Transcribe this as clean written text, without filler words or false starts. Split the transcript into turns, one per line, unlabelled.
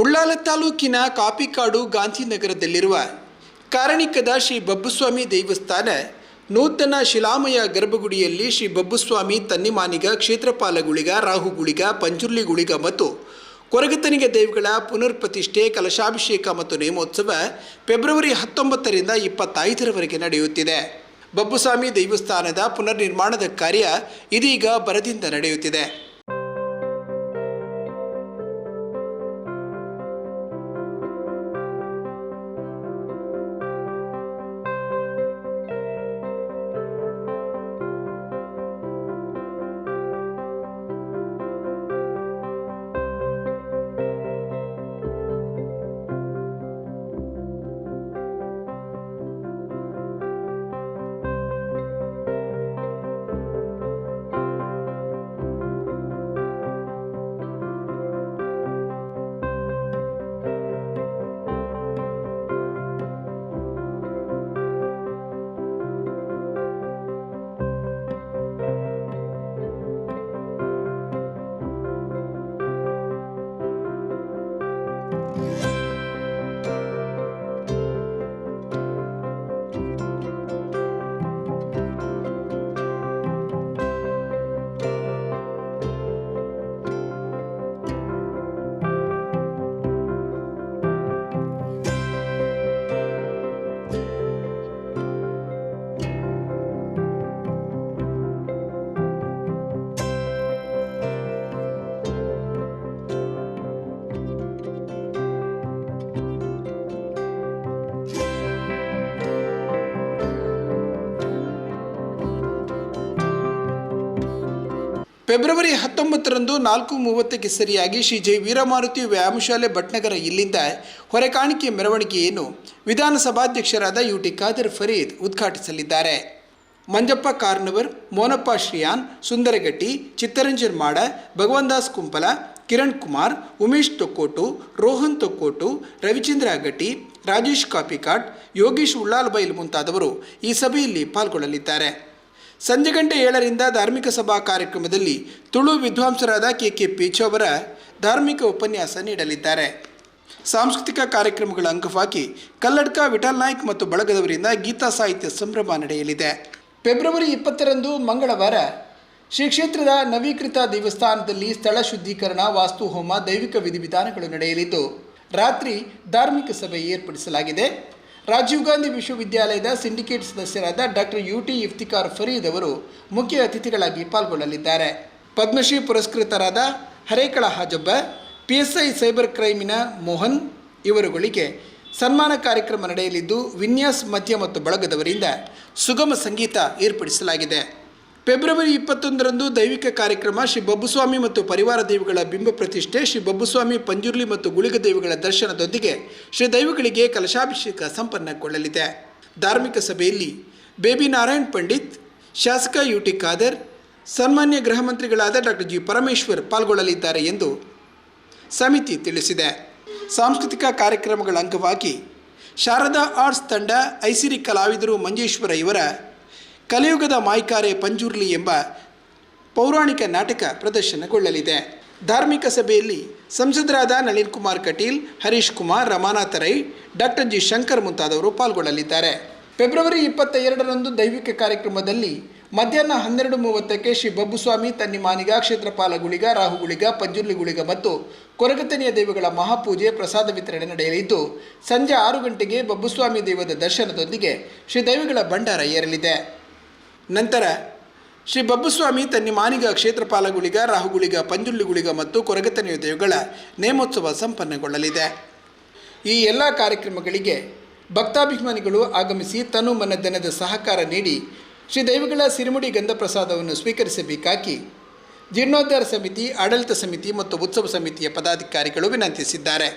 ಉಳ್ಳಾಲ ತಾಲೂಕಿನ ಕಾಪಿಕಾಡು ಗಾಂಧಿನಗರದಲ್ಲಿರುವ ಕಾರಣಿಕದ ಶ್ರೀ ಬಬ್ಬುಸ್ವಾಮಿ ದೇವಸ್ಥಾನ ನೂತನ ಶಿಲಾಮಯ ಗರ್ಭಗುಡಿಯಲ್ಲಿ ಶ್ರೀ ಬಬ್ಬುಸ್ವಾಮಿ ತನ್ನಿಮಾನಿಗ ಕ್ಷೇತ್ರಪಾಲಗುಳಿಗ ರಾಹುಗುಳಿಗ ಪಂಜುರ್ಲಿಗುಳಿಗ ಮತ್ತು ಕೊರಗತನಿಗ ದೇವಿಗಳ ಪುನರ್ ಪ್ರತಿಷ್ಠೆ ಕಲಶಾಭಿಷೇಕ ಮತ್ತು ನೇಮೋತ್ಸವ ಫೆಬ್ರವರಿ 19ರಿಂದ 25ರವರೆಗೆ ನಡೆಯುತ್ತಿದೆ. ಬಬ್ಬುಸ್ವಾಮಿ ದೇವಸ್ಥಾನದ ಪುನರ್ ನಿರ್ಮಾಣದ ಕಾರ್ಯ ಇದೀಗ ಭರದಿಂದ ನಡೆಯುತ್ತಿದೆ. ಫೆಬ್ರವರಿ 19ರಂದು 4:30ಕ್ಕೆ ಸರಿಯಾಗಿ ಶ್ರೀ ಜೈ ವೀರಮಾರುತಿ ವ್ಯಾಯಾಮಶಾಲೆ ಭಟ್ನಗರ ಇಲ್ಲಿಂದ ಹೊರೆಕಾಣಿಕೆ ಮೆರವಣಿಗೆಯನ್ನು ವಿಧಾನಸಭಾಧ್ಯಕ್ಷರಾದ ಯುಟಿ ಖಾದರ್ ಫರೀದ್ ಉದ್ಘಾಟಿಸಲಿದ್ದಾರೆ. ಮಂಜಪ್ಪ ಕಾರ್ನವರ್, ಮೋನಪ್ಪ ಶ್ರೀಯಾನ್, ಸುಂದರಗಟ್ಟಿ, ಚಿತ್ತರಂಜನ್ ಮಾಡ, ಭಗವಂದಾಸ್ ಕುಂಪಲ, ಕಿರಣ್ ಕುಮಾರ್, ಉಮೇಶ್ ತೊಕ್ಕೋಟು, ರೋಹನ್ ತೊಕ್ಕೋಟು, ರವಿಚಂದ್ರ ಗಟ್ಟಿ, ರಾಜೇಶ್ ಕಾಪಿಕಾಟ್, ಯೋಗೀಶ್ ಉಳ್ಳಾಲಬೈಲ್ ಮುಂತಾದವರು ಈ ಸಭೆಯಲ್ಲಿ ಪಾಲ್ಗೊಳ್ಳಲಿದ್ದಾರೆ. ಸಂಜೆ ಗಂಟೆ 7ರಿಂದ ಧಾರ್ಮಿಕ ಸಭಾ ಕಾರ್ಯಕ್ರಮದಲ್ಲಿ ತುಳು ವಿದ್ವಾಂಸರಾದ ಕೆ ಪೇಚು ಅವರ ಧಾರ್ಮಿಕ ಉಪನ್ಯಾಸ ನೀಡಲಿದ್ದಾರೆ. ಸಾಂಸ್ಕೃತಿಕ ಕಾರ್ಯಕ್ರಮಗಳ ಅಂಗವಾಗಿ ಕಲ್ಲಡ್ಕ ವಿಠಲ್ ನಾಯ್ಕ್ ಮತ್ತು ಬಳಗದವರಿಂದ ಗೀತಾ ಸಾಹಿತ್ಯ ಸಂಭ್ರಮ ನಡೆಯಲಿದೆ. ಫೆಬ್ರವರಿ 20ರಂದು ಮಂಗಳವಾರ ಶ್ರೀ ಕ್ಷೇತ್ರದ ನವೀಕೃತ ದೇವಸ್ಥಾನದಲ್ಲಿ ಸ್ಥಳ ಶುದ್ಧೀಕರಣ, ವಾಸ್ತು ಹೋಮ, ದೈವಿಕ ವಿಧಿವಿಧಾನಗಳು ನಡೆಯಲಿದ್ದು ರಾತ್ರಿ ಧಾರ್ಮಿಕ ಸಭೆ ಏರ್ಪಡಿಸಲಾಗಿದೆ. ರಾಜೀವ್ ಗಾಂಧಿ ವಿಶ್ವವಿದ್ಯಾಲಯದ ಸಿಂಡಿಕೇಟ್ ಸದಸ್ಯರಾದ ಡಾಕ್ಟರ್ ಯುಟಿ ಇಫ್ತಿಕಾರ್ ಫರೀದ್ ಅವರು ಮುಖ್ಯ ಅತಿಥಿಗಳಾಗಿ ಪಾಲ್ಗೊಳ್ಳಲಿದ್ದಾರೆ. ಪದ್ಮಶ್ರೀ ಪುರಸ್ಕೃತರಾದ ಹರೇಕಳ ಹಾಜಬ್ಬ, PSI ಸೈಬರ್ ಕ್ರೈಮಿನ ಮೋಹನ್ ಇವರುಗಳಿಗೆ ಸನ್ಮಾನ ಕಾರ್ಯಕ್ರಮ ನಡೆಯಲಿದ್ದು ವಿನ್ಯಾಸ್ ಮಧ್ಯ ಮತ್ತು ಬಳಗದವರಿಂದ ಸುಗಮ ಸಂಗೀತ ಏರ್ಪಡಿಸಲಾಗಿದೆ. ಫೆಬ್ರವರಿ 21ರಂದು ದೈವಿಕ ಕಾರ್ಯಕ್ರಮ ಶ್ರೀ ಬಬ್ಬುಸ್ವಾಮಿ ಮತ್ತು ಪರಿವಾರ ದೇವಿಗಳ ಬಿಂಬ ಪ್ರತಿಷ್ಠೆ, ಶ್ರೀ ಬಬ್ಬುಸ್ವಾಮಿ ಪಂಜುರ್ಲಿ ಮತ್ತು ಗುಳಿಗ ದೇವಿಗಳ ದರ್ಶನದೊಂದಿಗೆ ಶ್ರೀ ದೈವಗಳಿಗೆ ಕಲಶಾಭಿಷೇಕ ಸಂಪನ್ನಗೊಳ್ಳಲಿದೆ. ಧಾರ್ಮಿಕ ಸಭೆಯಲ್ಲಿ ಬೇಬಿ ನಾರಾಯಣ್ ಪಂಡಿತ್, ಶಾಸಕ ಯುಟಿ ಖಾದರ್, ಸನ್ಮಾನ್ಯ ಗೃಹ ಮಂತ್ರಿಗಳಾದ ಡಾಕ್ಟರ್ ಜಿ ಪರಮೇಶ್ವರ್ ಪಾಲ್ಗೊಳ್ಳಲಿದ್ದಾರೆ ಎಂದು ಸಮಿತಿ ತಿಳಿಸಿದೆ. ಸಾಂಸ್ಕೃತಿಕ ಕಾರ್ಯಕ್ರಮಗಳ ಅಂಗವಾಗಿ ಶಾರದಾ ಆರ್ಟ್ಸ್ ತಂಡ ಐಸಿರಿ ಕಲಾವಿದರು ಮಂಜೇಶ್ವರ ಇವರ ಕಲಿಯುಗದ ಮಾಯ್ಕಾರೆ ಪಂಜುರ್ಲಿ ಎಂಬ ಪೌರಾಣಿಕ ನಾಟಕ ಪ್ರದರ್ಶನಗೊಳ್ಳಲಿದೆ. ಧಾರ್ಮಿಕ ಸಭೆಯಲ್ಲಿ ಸಂಸದರಾದ ನಳಿನ್ ಕುಮಾರ್ ಕಟೀಲ್, ಹರೀಶ್ ಕುಮಾರ್, ರಮಾನಾಥ ರೈ, ಡಾಕ್ಟರ್ ಜಿ ಶಂಕರ್ ಮುಂತಾದವರು ಪಾಲ್ಗೊಳ್ಳಲಿದ್ದಾರೆ. ಫೆಬ್ರವರಿ 22ರಂದು ದೈವಿಕ ಕಾರ್ಯಕ್ರಮದಲ್ಲಿ ಮಧ್ಯಾಹ್ನ 12:30ಕ್ಕೆ ಶ್ರೀ ಬಬ್ಬುಸ್ವಾಮಿ ತನ್ನಿಮಾನಿಗ ಕ್ಷೇತ್ರಪಾಲಗುಳಿಗ ರಾಹುಗುಳಿಗ ಪಂಜುರ್ಲಿಗುಳಿಗ ಮತ್ತು ಕೊರಗತನಿಯ ದೇವಿಗಳ ಮಹಾಪೂಜೆ ಪ್ರಸಾದ ವಿತರಣೆ ನಡೆಯಲಿದ್ದು ಸಂಜೆ 6 ಗಂಟೆಗೆ ಬಬ್ಬುಸ್ವಾಮಿ ದೇವದ ದರ್ಶನದೊಂದಿಗೆ ಶ್ರೀ ದೈವಗಳ ಭಂಡಾರ ಏರಲಿದೆ. ನಂತರ ಶ್ರೀ ಬಬ್ಬುಸ್ವಾಮಿ ತನ್ನಿಮಾನಿಗ ಕ್ಷೇತ್ರಪಾಲಗುಳಿಗ ರಾಹುಗುಳಿಗ ಪಂಜುರ್ಲಿಗುಳಿಗ ಮತ್ತು ಕೊರಗತನಿಯ ದೇವಿಗಳ ನೇಮೋತ್ಸವ ಸಂಪನ್ನಗೊಳ್ಳಲಿದೆ. ಈ ಎಲ್ಲ ಕಾರ್ಯಕ್ರಮಗಳಿಗೆ ಭಕ್ತಾಭಿಮಾನಿಗಳು ಆಗಮಿಸಿ ತನು ಮನಧನದ ಸಹಕಾರ ನೀಡಿ ಶ್ರೀ ದೈವಗಳ ಸಿರಿಮುಡಿ ಗಂಧ ಪ್ರಸಾದವನ್ನು ಸ್ವೀಕರಿಸಬೇಕಾಗಿ ಜೀರ್ಣೋದ್ಧಾರ ಸಮಿತಿ, ಆಡಳಿತ ಸಮಿತಿ ಮತ್ತು ಉತ್ಸವ ಸಮಿತಿಯ ಪದಾಧಿಕಾರಿಗಳು ವಿನಂತಿಸಿದ್ದಾರೆ.